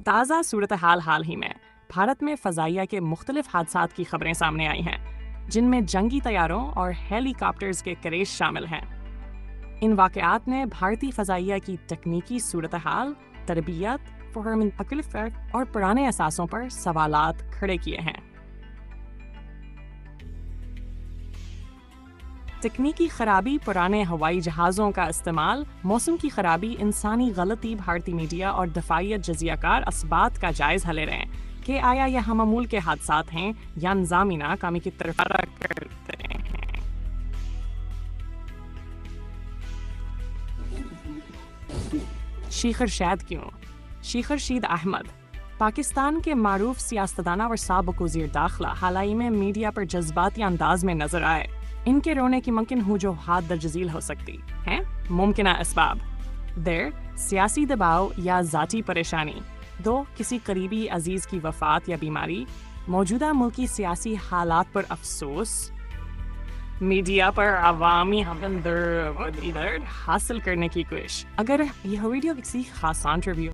تازہ صورتحال حال ہی میں بھارت میں فضائیہ کے مختلف حادثات کی خبریں سامنے آئی ہیں، جن میں جنگی طیاروں اور ہیلی کاپٹرز کے کریش شامل ہیں۔ ان واقعات نے بھارتی فضائیہ کی تکنیکی صورتحال، تربیت، فہم تکلیف اور پرانے اثاثوں پر سوالات کھڑے کیے ہیں۔ تکنیکی خرابی، پرانے ہوائی جہازوں کا استعمال، موسم کی خرابی، انسانی غلطی، بھارتی میڈیا اور دفاعیت جزیہ کار اسبات کا جائزہ لے رہے ہیں کہ آیا یہ ہم معمول کے حادثات ہیں یا نظامی ناکامی کی طرف کرتے ہیں۔ شیخر شید کیوں؟ شیخر شید احمد پاکستان کے معروف سیاستدانہ اور سابق وزیر داخلہ حال ہی میں میڈیا پر جذباتی انداز میں نظر آئے۔ ان کے رونے کی ممکن وجوہات درج ذیل ہو سکتی ہیں۔ ممکنہ اسباب: دیر، سیاسی دباؤ یا ذاتی پریشانی، 2، کسی قریبی عزیز کی وفات یا بیماری، موجودہ ملکی سیاسی حالات پر افسوس، میڈیا پر عوامی ہمدرد حاصل کرنے کی کوشش۔ اگر یہ ویڈیو کسی خاص انٹرویو